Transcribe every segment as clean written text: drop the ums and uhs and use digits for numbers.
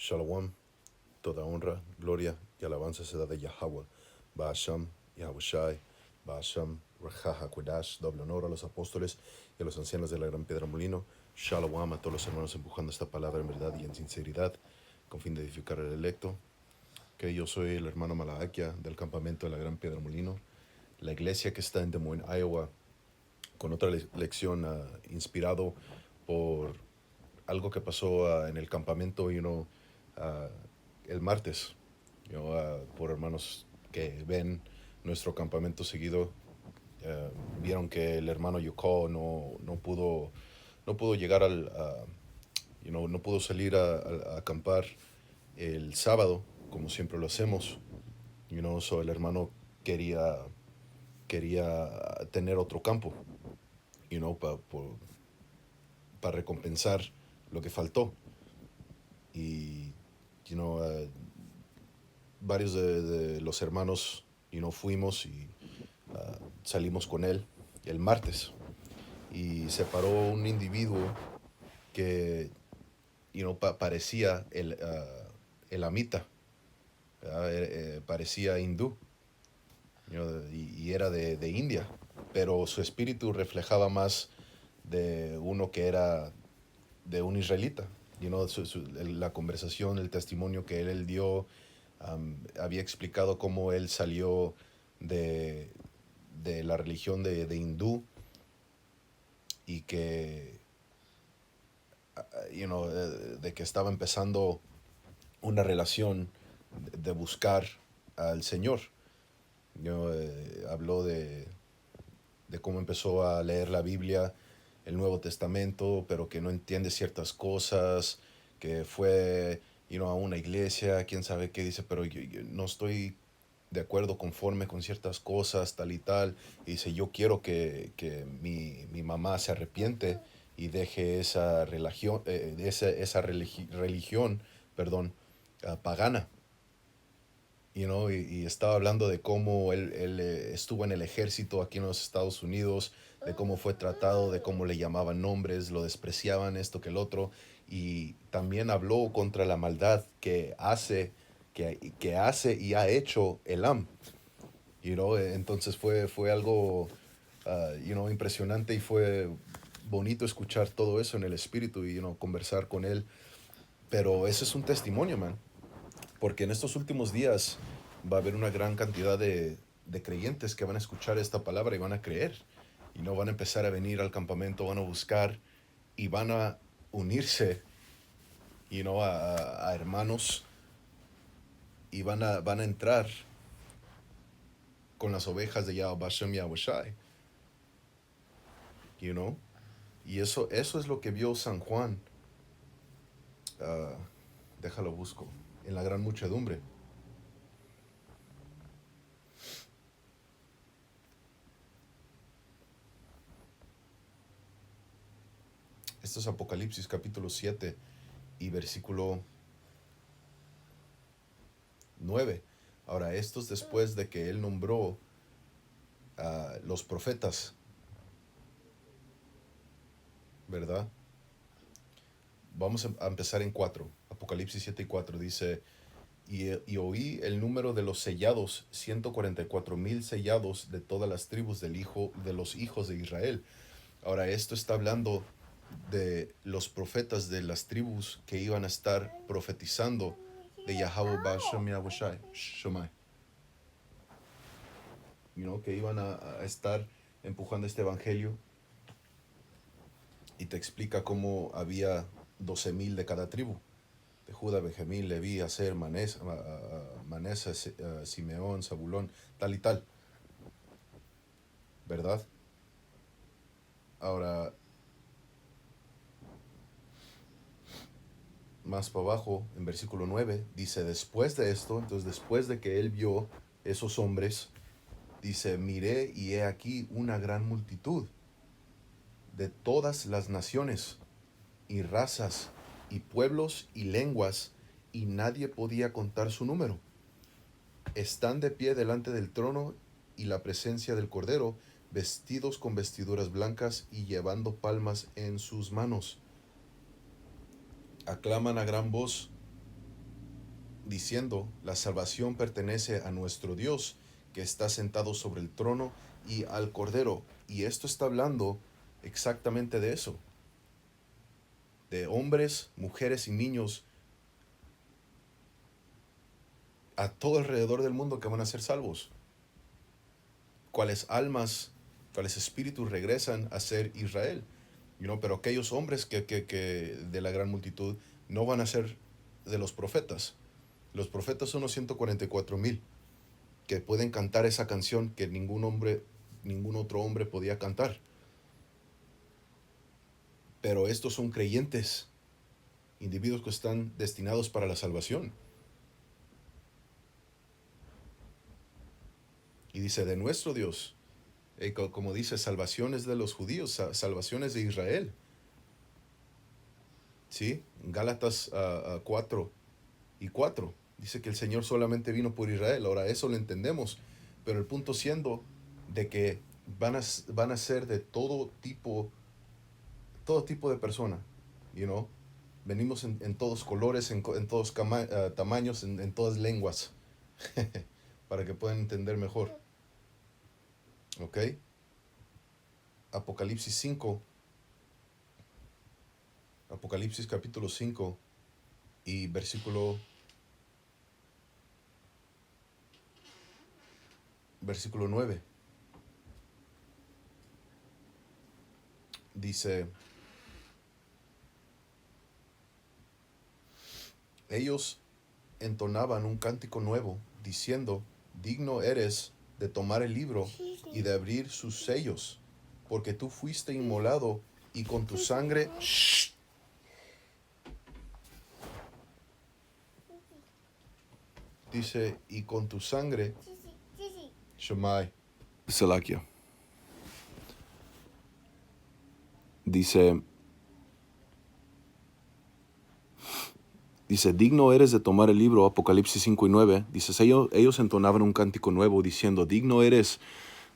Shalom, toda honra, gloria y alabanza se da de Yahweh, Ba'asham, Yahushai, Ba'asham, Raja HaKodash, doble honor a los apóstoles y a los ancianos de la Gran Piedra Molino. Shalom a todos los hermanos empujando esta palabra en verdad y en sinceridad, con fin de edificar al electo. Que yo soy el hermano Malahakia del campamento de la Gran Piedra Molino, la iglesia que está en Des Moines, Iowa, con otra lección inspirado por algo que pasó en el campamento uh, el martes. Por hermanos que ven nuestro campamento seguido, vieron que el hermano Yuko no pudo llegar no pudo salir a acampar el sábado, como siempre lo hacemos. So el hermano quería tener otro campo, para recompensar lo que faltó. Y, varios de los hermanos, fuimos y salimos con él el martes. Y se paró un individuo que, parecía el amita, parecía hindú, y era de India, pero su espíritu reflejaba más de uno que era de un israelita. La conversación, el testimonio que él dio, había explicado cómo él salió de, de la religión de hindú, y que, de que estaba empezando una relación de buscar al Señor. Habló de cómo empezó a leer la Biblia, el Nuevo Testamento, pero que no entiende ciertas cosas, que fue a una iglesia, quién sabe qué dice, pero yo no estoy de acuerdo conforme con ciertas cosas, tal y tal. Y dice, yo quiero que mi mamá se arrepiente y deje esa religión, religión, perdón, pagana. Y estaba hablando de cómo él estuvo en el ejército aquí en los Estados Unidos, de cómo fue tratado, de cómo le llamaban nombres, lo despreciaban, esto que el otro. Y también habló contra la maldad que hace y ha hecho Elam. Entonces fue algo impresionante, y fue bonito escuchar todo eso en el espíritu y conversar con él. Pero ese es un testimonio, man, porque en estos últimos días va a haber una gran cantidad de creyentes que van a escuchar esta palabra y van a creer. Y no van a empezar a venir al campamento, van a buscar y van a unirse a hermanos, y van a entrar con las ovejas de Yahweh Hashem Yahushai. Y eso es lo que vio San Juan. Uh, Déjalo busco. En la gran muchedumbre. Esto es Apocalipsis capítulo 7 y versículo 9. Ahora, esto es después de que él nombró a los profetas, ¿verdad? Vamos a empezar en 4. Apocalipsis 7 y 4 dice, y oí el número de los sellados, 144,000 sellados de todas las tribus de los hijos de Israel. Ahora, esto está hablando de los profetas de las tribus que iban a estar profetizando de Yahweh Ba'ashem Yahushai, Shomai. Que iban a estar empujando este evangelio, y te explica cómo había 12,000 de cada tribu: de Judá, Benjamín, Leví, Aser, Manés, Simeón, Zabulón, tal y tal, ¿verdad? Ahora, más para abajo, en versículo 9, dice, después de esto, entonces después de que él vio esos hombres, dice, miré y he aquí una gran multitud de todas las naciones y razas y pueblos y lenguas, y nadie podía contar su número. Están de pie delante del trono y la presencia del Cordero, vestidos con vestiduras blancas y llevando palmas en sus manos. Aclaman a gran voz diciendo, la salvación pertenece a nuestro Dios, que está sentado sobre el trono, y al Cordero. Y esto está hablando exactamente de eso, de hombres, mujeres y niños a todo alrededor del mundo que van a ser salvos. Cuáles almas, cuáles espíritus regresan a ser Israel. Pero aquellos hombres que de la gran multitud no van a ser de los profetas. Los profetas son los 144,000 que pueden cantar esa canción que ningún otro hombre podía cantar. Pero estos son creyentes, individuos que están destinados para la salvación. Y dice, de nuestro Dios, como dice, salvaciones de los judíos, salvaciones de Israel. ¿Sí? Gálatas 4:4 dice que el Señor solamente vino por Israel. Ahora eso lo entendemos, pero el punto siendo de que van a ser de todo tipo de persona, venimos en todos colores, en todos tamaños, en todas lenguas, para que puedan entender mejor. ¿Ok? Apocalipsis capítulo 5 y versículo 9. Dice, ellos entonaban un cántico nuevo, diciendo, digno eres de tomar el libro y de abrir sus sellos, porque tú fuiste inmolado y con tu sangre... ¡Shh! Dice, y con tu sangre... Shemai. Selakia. Dice, digno eres de tomar el libro, Apocalipsis 5:9. Dice, ellos entonaban un cántico nuevo diciendo, digno eres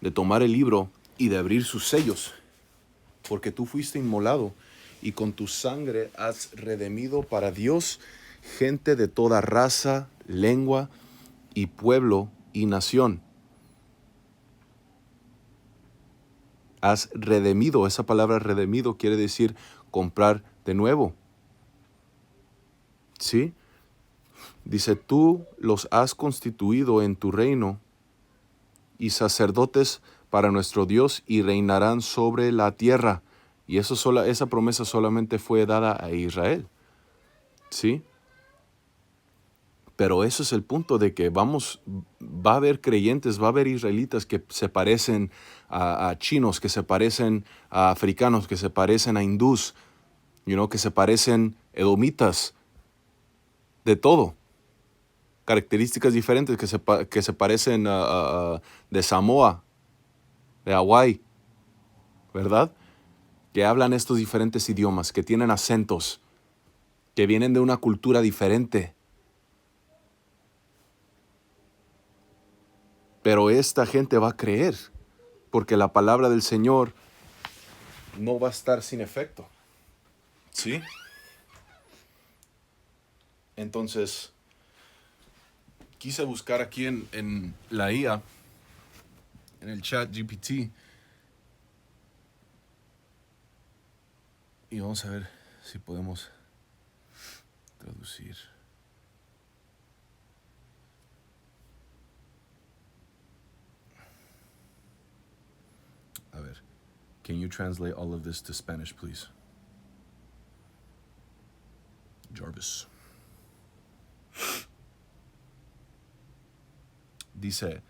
de tomar el libro y de abrir sus sellos, porque tú fuiste inmolado y con tu sangre has redimido para Dios gente de toda raza, lengua y pueblo y nación. Has redimido, esa palabra redimido quiere decir comprar de nuevo. ¿Sí? Dice, tú los has constituido en tu reino y sacerdotes para nuestro Dios y reinarán sobre la tierra. Y esa promesa solamente fue dada a Israel. ¿Sí? Pero eso es el punto de que va a haber creyentes, va a haber israelitas que se parecen a chinos, que se parecen a africanos, que se parecen a hindús, que se parecen edomitas, de todo. Características diferentes que se parecen de Samoa, de Hawái, ¿verdad? Que hablan estos diferentes idiomas, que tienen acentos, que vienen de una cultura diferente. Pero esta gente va a creer, porque la palabra del Señor no va a estar sin efecto. ¿Sí? Entonces, quise buscar aquí en la IA, en el chat GPT, y vamos a ver si podemos traducir. A ver, can you translate all of this to Spanish, please? Jarvis. Dice,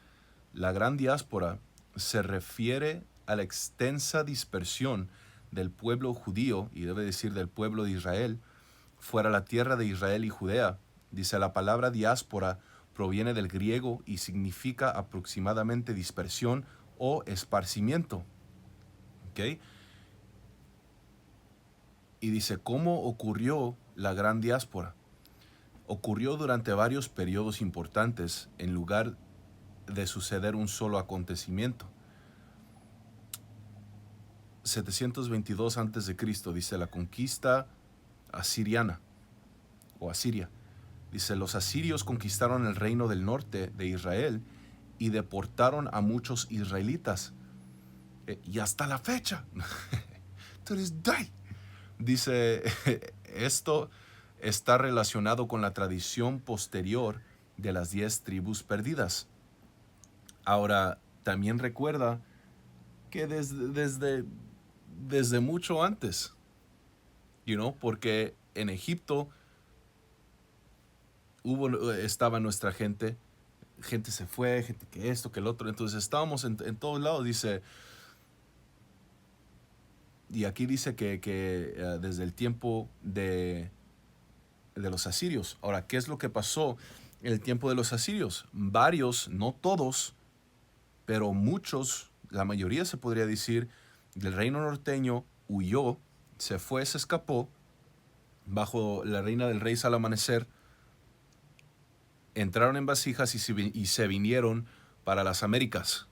la gran diáspora se refiere a la extensa dispersión del pueblo judío, y debe decir del pueblo de Israel, fuera la tierra de Israel y Judea. Dice, la palabra diáspora proviene del griego y significa aproximadamente dispersión o esparcimiento. ¿Ok? Y dice, ¿cómo ocurrió la gran diáspora? Ocurrió durante varios periodos importantes en lugar de suceder un solo acontecimiento. 722 a.C., dice la conquista asiriana o Asiria. Dice, los asirios conquistaron el reino del norte de Israel y deportaron a muchos israelitas. Y hasta la fecha, to this day, dice, esto está relacionado con la tradición posterior de las 10 tribus perdidas. Ahora, también recuerda que desde mucho antes, porque en Egipto estaba nuestra gente se fue, gente que esto, que el otro, entonces estábamos en todos lados, dice, y aquí dice que desde el tiempo de los asirios. Ahora, ¿qué es lo que pasó en el tiempo de los asirios? Varios, no todos, pero muchos, la mayoría se podría decir, del reino norteño huyó, se fue, se escapó, bajo la reina del rey Salamaneser, entraron en vasijas y se vinieron para las Américas,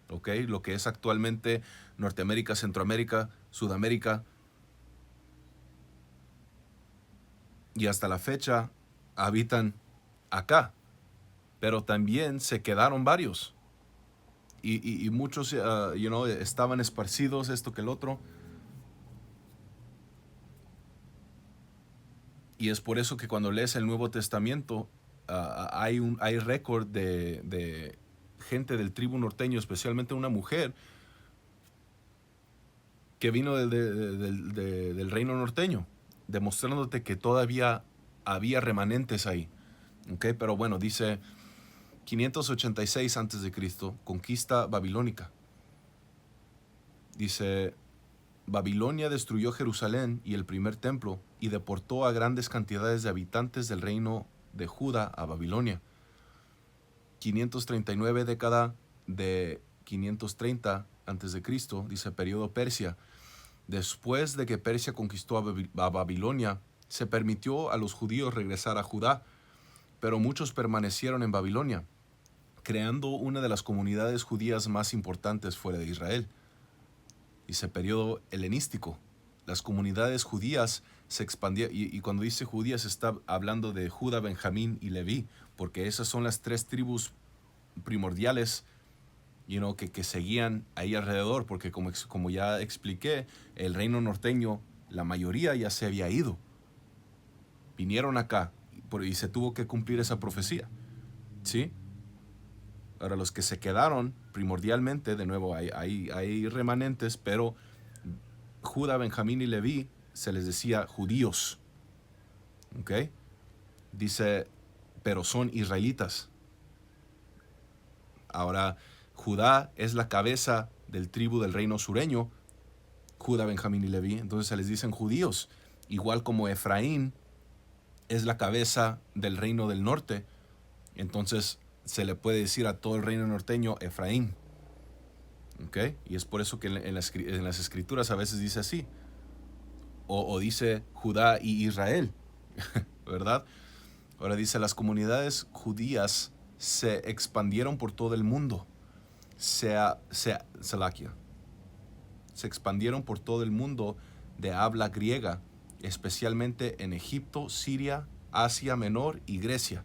¿ok? Lo que es actualmente Norteamérica, Centroamérica, Sudamérica, y hasta la fecha habitan acá, pero también se quedaron varios. Y muchos, estaban esparcidos, esto que el otro. Y es por eso que cuando lees el Nuevo Testamento, hay récord de gente del tribu norteño, especialmente una mujer, que vino del reino norteño, demostrándote que todavía había remanentes ahí. ¿Okay? Pero bueno, dice 586 a.C., conquista babilónica. Dice, Babilonia destruyó Jerusalén y el primer templo y deportó a grandes cantidades de habitantes del reino de Judá a Babilonia. 539, década de 530 a.C., dice periodo Persia. Después de que Persia conquistó a Babilonia, se permitió a los judíos regresar a Judá, pero muchos permanecieron en Babilonia, creando una de las comunidades judías más importantes fuera de Israel. Dice periodo helenístico. Las comunidades judías se expandieron, y cuando dice judías está hablando de Judá, Benjamín y Leví, porque esas son las 3 tribus primordiales que seguían ahí alrededor, porque como ya expliqué, el reino norteño, la mayoría ya se había ido. Vinieron acá y se tuvo que cumplir esa profecía. ¿Sí? Ahora, los que se quedaron primordialmente, de nuevo, hay remanentes, pero Judá, Benjamín y Leví se les decía judíos. ¿Ok? Dice, pero son israelitas. Ahora, Judá es la cabeza del tribu del reino sureño, Judá, Benjamín y Leví, entonces se les dicen judíos, igual como Efraín es la cabeza del reino del norte, entonces se le puede decir a todo el reino norteño Efraín. ¿Ok? Y es por eso que en las escrituras a veces dice así, o dice Judá y Israel, ¿verdad? Ahora dice, las comunidades judías se expandieron por todo el mundo. Se expandieron por todo el mundo de habla griega, especialmente en Egipto, Siria, Asia Menor y Grecia.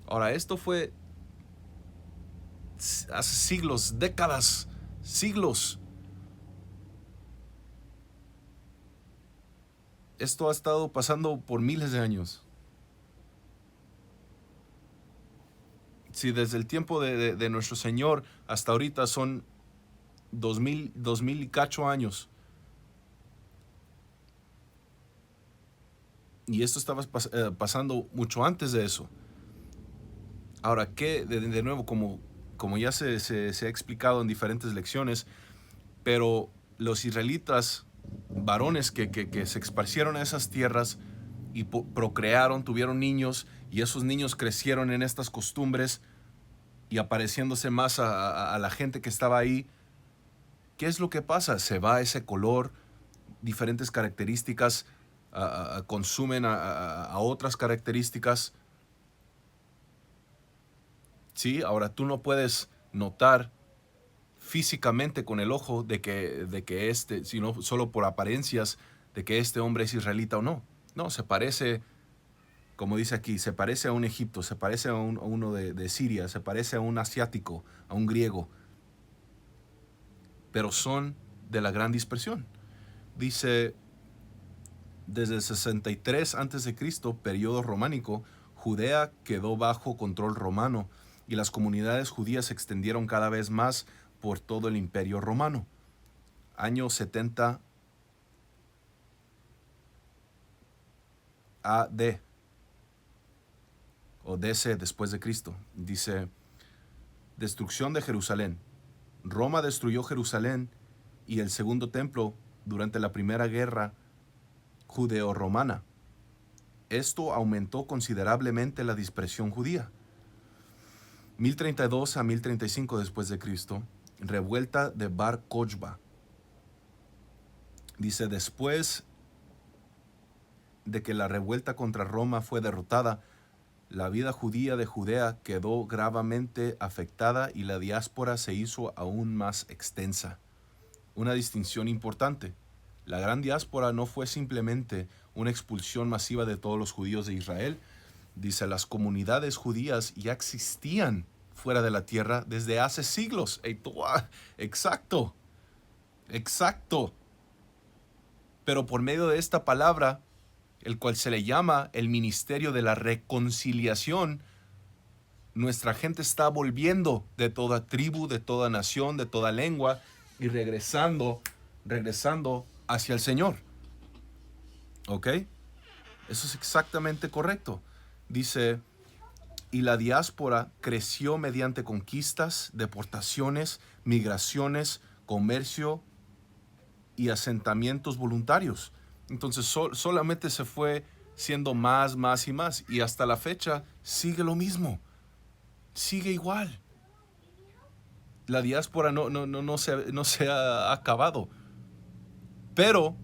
Ahora, esto fue hace siglos, décadas, siglos. Esto ha estado pasando por miles de años. Si desde el tiempo de nuestro Señor hasta ahorita son 2000 y cacho años. Y esto estaba pasando mucho antes de eso. Ahora, ¿qué? De nuevo, como ya se ha explicado en diferentes lecciones, pero los israelitas, varones que se esparcieron a esas tierras y procrearon, tuvieron niños, y esos niños crecieron en estas costumbres y apareciéndose más a la gente que estaba ahí, ¿qué es lo que pasa? Se va ese color, diferentes características, consumen a otras características. ¿Sí? Ahora tú no puedes notar físicamente con el ojo de que sino solo por apariencias, de que este hombre es israelita o no. No, se parece como dice aquí, se parece a un Egipto, se parece a uno de Siria, se parece a un asiático, a un griego, pero son de la gran dispersión. Dice, desde el 63 a.C., periodo románico, Judea quedó bajo control romano y las comunidades judías se extendieron cada vez más por todo el imperio romano. Año 70 AD o DC, después de Cristo. Dice, destrucción de Jerusalén. Roma destruyó Jerusalén y el segundo templo durante la primera guerra judeo-romana. Esto aumentó considerablemente la dispersión judía. 1032 a 1035 después de Cristo, revuelta de Bar Kokhba. Dice, después de que la revuelta contra Roma fue derrotada, la vida judía de Judea quedó gravemente afectada y la diáspora se hizo aún más extensa. Una distinción importante. La gran diáspora no fue simplemente una expulsión masiva de todos los judíos de Israel. Dice, las comunidades judías ya existían fuera de la tierra desde hace siglos. Exacto, exacto. Pero por medio de esta palabra, el cual se le llama el ministerio de la reconciliación, nuestra gente está volviendo de toda tribu, de toda nación, de toda lengua y regresando hacia el Señor. ¿Ok? Eso es exactamente correcto. Dice, y la diáspora creció mediante conquistas, deportaciones, migraciones, comercio y asentamientos voluntarios. Entonces solamente se fue siendo más y más. Y hasta la fecha sigue lo mismo. Sigue igual. La diáspora no se ha acabado. Pero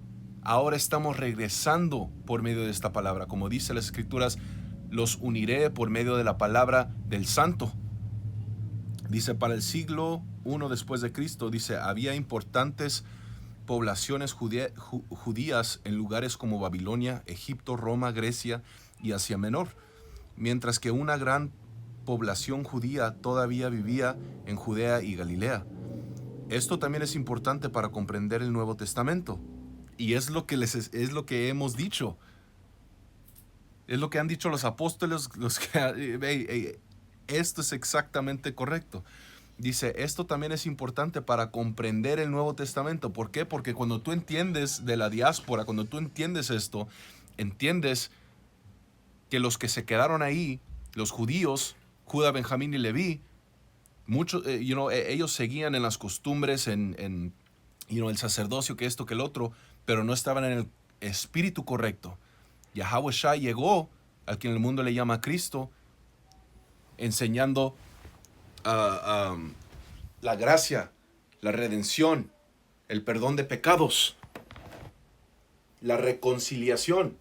ahora estamos regresando por medio de esta palabra. Como dice las Escrituras, los uniré por medio de la palabra del Santo. Dice, para el siglo I después de Cristo, dice, había importantes poblaciones judías en lugares como Babilonia, Egipto, Roma, Grecia y Asia Menor, mientras que una gran población judía todavía vivía en Judea y Galilea. Esto también es importante para comprender el Nuevo Testamento. Y es lo que hemos dicho. Es lo que han dicho los apóstoles. Esto es exactamente correcto. Dice, esto también es importante para comprender el Nuevo Testamento. ¿Por qué? Porque cuando tú entiendes de la diáspora, cuando tú entiendes esto, entiendes que los que se quedaron ahí, los judíos, Judá, Benjamín y Leví, muchos, ellos seguían en las costumbres, en el sacerdocio, que esto, que el otro, pero no estaban en el espíritu correcto. Yahweh Shai llegó, al que en el mundo le llama Cristo, enseñando la gracia, la redención, el perdón de pecados, la reconciliación.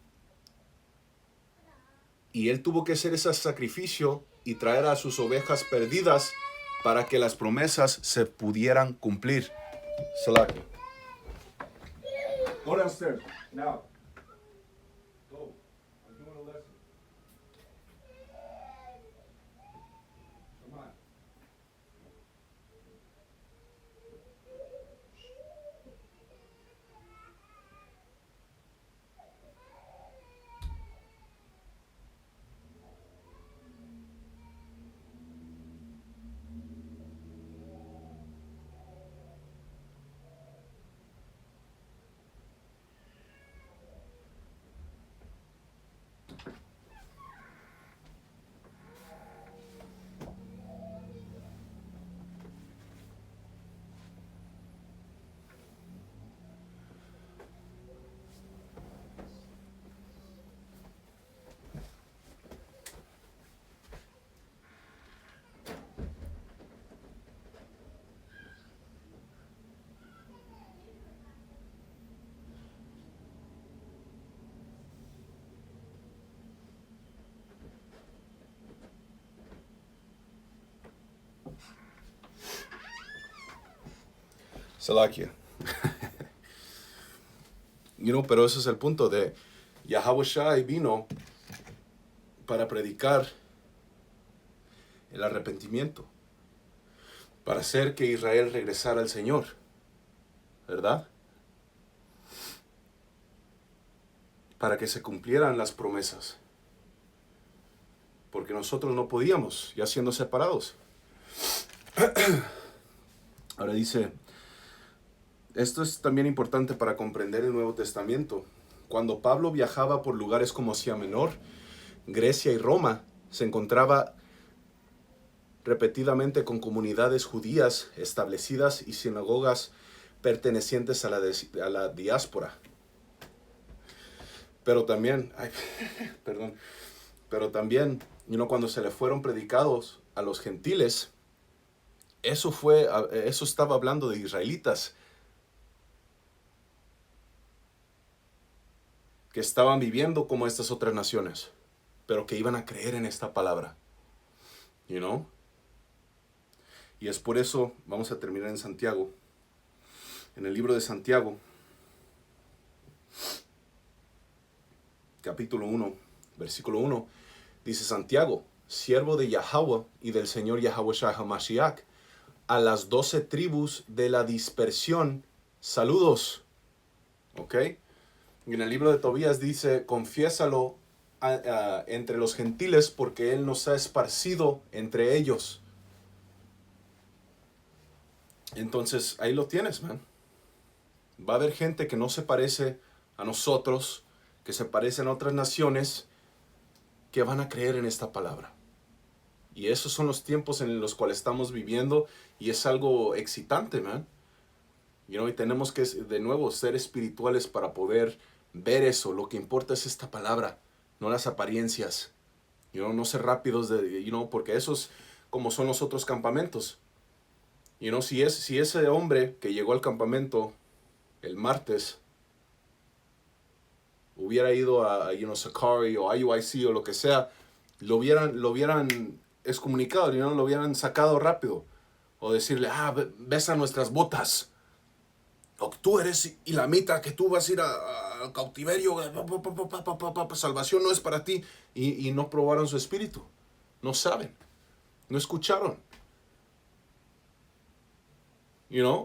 Y él tuvo que hacer ese sacrificio y traer a sus ovejas perdidas para que las promesas se pudieran cumplir. Salaki. Go downstairs now. Go. I'm doing a lesson. Come on. Salakia. Pero ese es el punto de Yahweh Shai vino para predicar el arrepentimiento, para hacer que Israel regresara al Señor, ¿verdad? Para que se cumplieran las promesas. Porque nosotros no podíamos, ya siendo separados. Ahora dice, esto es también importante para comprender el Nuevo Testamento. Cuando Pablo viajaba por lugares como Asia Menor, Grecia y Roma, se encontraba repetidamente con comunidades judías establecidas y sinagogas pertenecientes a la diáspora. Pero también, cuando se le fueron predicados a los gentiles, eso estaba hablando de israelitas que estaban viviendo como estas otras naciones, pero que iban a creer en esta palabra. Y es por eso, vamos a terminar en Santiago. En el libro de Santiago, capítulo 1, versículo 1, dice: Santiago, siervo de Yahweh y del Señor Yahweh Shai HaMashiach, a las 12 tribus de la dispersión, saludos. ¿Ok? Y en el libro de Tobías dice: confiésalo entre los gentiles, porque Él nos ha esparcido entre ellos. Entonces, ahí lo tienes, man. Va a haber gente que no se parece a nosotros, que se parecen a otras naciones, que van a creer en esta palabra. Y esos son los tiempos en los cuales estamos viviendo, y es algo excitante, man. Y tenemos que, de nuevo, ser espirituales para poder ver eso. Lo que importa es esta palabra, no las apariencias. No ser rápidos, porque eso es como son los otros campamentos. Si ese hombre que llegó al campamento el martes hubiera ido a Sakari o IUIC o lo que sea, lo hubieran excomunicado, lo hubieran sacado rápido. O decirle: besa nuestras botas. O tú eres ilamita, que tú vas a ir a cautiverio, salvación no es para ti. Y no probaron su espíritu. No saben. No escucharon.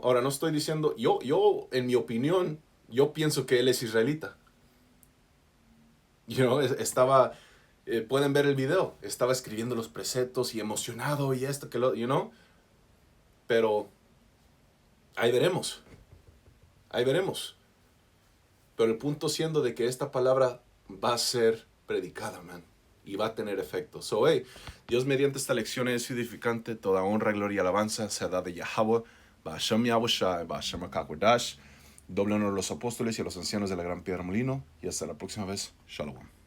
Ahora no estoy diciendo, yo en mi opinión, yo pienso que él es israelita. Estaba, pueden ver el video, estaba escribiendo los preceptos y emocionado y esto, que lo, pero ahí veremos. Pero el punto siendo de que esta palabra va a ser predicada, man, y va a tener efecto. Dios, mediante esta lección es edificante, toda honra, gloria y alabanza se da de Yahweh, Ba'ashem Yahushai, Ba'ashem HaKakodash, doble honor a los apóstoles y a los ancianos de la gran piedra molino, y hasta la próxima vez. Shalom.